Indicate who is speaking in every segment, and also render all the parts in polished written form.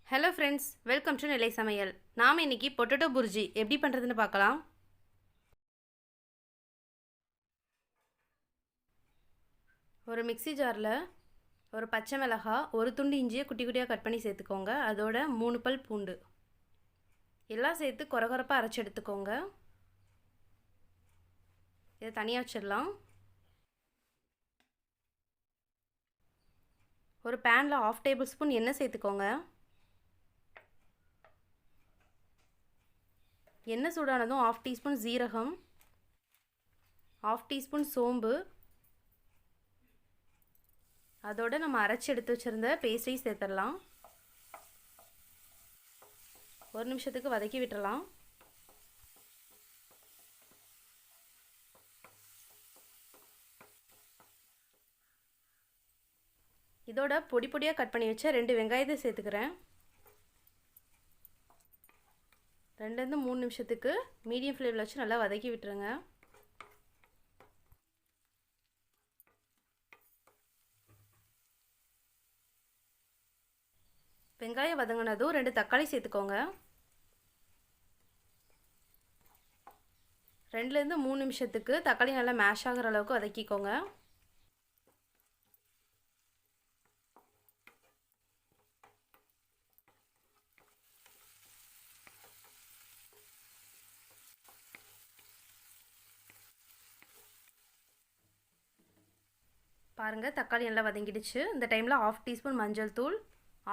Speaker 1: Hello friends, welcome to நிலை சமையல். நாம் இன்றைக்கி பொட்டேட்டோ புர்ஜி எப்படி பண்ணுறதுன்னு பார்க்கலாம். ஒரு மிக்ஸி ஜாரில் ஒரு பச்சை மிளகாய், ஒரு துண்டு இஞ்சியை குட்டி குட்டியாக கட் பண்ணி சேர்த்துக்கோங்க. அதோட 3 பல் பூண்டு எல்லாம் சேர்த்து கொரகொரப்பாக அரைச்சி எடுத்துக்கோங்க. இதை தனியாக வச்சிடலாம். ஒரு பேனில் 1/2 டேபிள் ஸ்பூன் எண்ணெய் சேர்த்துக்கோங்க. எண்ணெய் சூடானதும் 1/2 டீஸ்பூன் ஜீரகம், 1/2 டீஸ்பூன் சோம்பு, அதோடு நம்ம அரைச்சி எடுத்து வச்சுருந்த பேஸ்ட்டையும் சேர்த்துடலாம். ஒரு நிமிஷத்துக்கு வதக்கி விட்டுறலாம். இதோட பொடி பொடியாக கட் பண்ணி வச்ச 2 வெங்காயத்தை சேர்த்துக்கிறேன். 2 3 நிமிஷத்துக்கு மீடியம் ஃப்ளேமில் வச்சு நல்லா வதக்கி விட்டுருங்க. வெங்காயம் வதங்கினதும் 2 தக்காளி சேர்த்துக்கோங்க. 2 3 நிமிஷத்துக்கு தக்காளி நல்லா மேஷ் ஆகிற அளவுக்கு வதக்கிக்கோங்க. பாருங்கள், தக்காளி நல்லா வதங்கிடுச்சு. இந்த டைமில் 1/2 டீஸ்பூன் மஞ்சள் தூள்,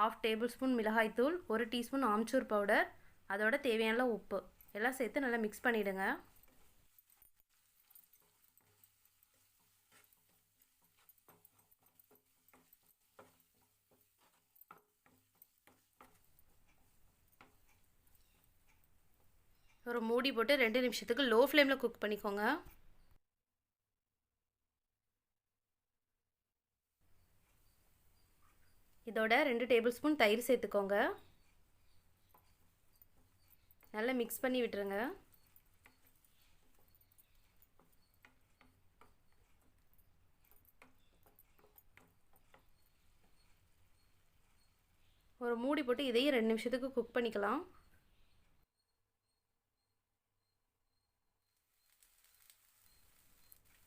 Speaker 1: 1/2 டேபிள் ஸ்பூன் மிளகாய் தூள், 1 டீஸ்பூன் ஆம்ச்சூர் பவுடர், அதோட தேவையான உப்பு எல்லாம் சேர்த்து நல்லா மிக்ஸ் பண்ணிவிடுங்க. ஒரு மூடி போட்டு 2 நிமிஷத்துக்கு லோ ஃப்ளேமில் குக் பண்ணிக்கோங்க. இதோட 2 டேபிள் ஸ்பூன் தயிர் சேர்த்துக்கோங்க. நல்லா மிக்ஸ் பண்ணி விட்டுருங்க. ஒரு மூடி போட்டு இதையும் 2 நிமிஷத்துக்கு குக் பண்ணிக்கலாம்.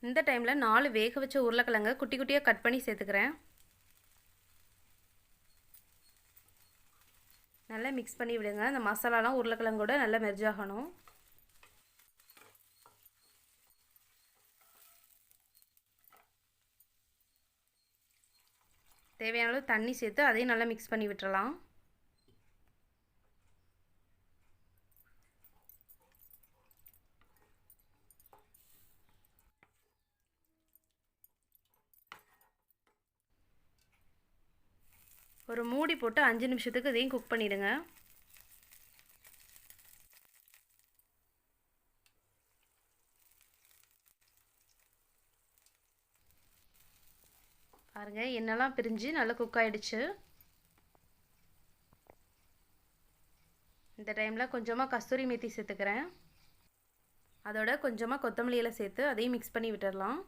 Speaker 1: இந்த டைமில் 4 வேக வச்ச உருளைக்கிழங்க குட்டி குட்டியாக கட் பண்ணி சேர்த்துக்கிறேன். நல்லா மிக்ஸ் பண்ணி விடுங்க. அந்த மசாலாலாம் உருளைக்கிழங்கோட நல்லா மெர்ஜ் ஆகணும். தேவையான அளவு தண்ணி சேர்த்து அதையும் நல்லா மிக்ஸ் பண்ணி விட்டுறலாம். ஒரு மூடி போட்டு 5 நிமிஷத்துக்கு இதையும் குக் பண்ணிவிடுங்க. பாருங்கள், எண்ணெய்லாம் பிரிஞ்சு நல்லா குக் ஆகிடுச்சு. இந்த டைமில் கொஞ்சமாக கஸ்தூரி மேத்தி சேர்த்துக்கிறேன். அதோட கொஞ்சமாக கொத்தமல்லி இலை சேர்த்து அதையும் மிக்ஸ் பண்ணி விட்டுடலாம்.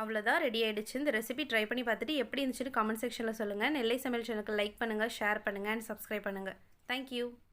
Speaker 1: அவ்வளோதான், ரெடி ஆகிடுச்சு. இந்த ரெசிபி ட்ரை பண்ணி பார்த்துட்டு எப்படி இருந்துச்சுன்னு கமெண்ட் செக்ஷனில் சொல்லுங்கள். நெல்லை சமையல் சேனலுக்கு லைக் பண்ணுங்கள், ஷேர் பண்ணுங்கள் அண்ட் சப்ஸ்கிரைப் பண்ணுங்கள். தேங்க்யூ.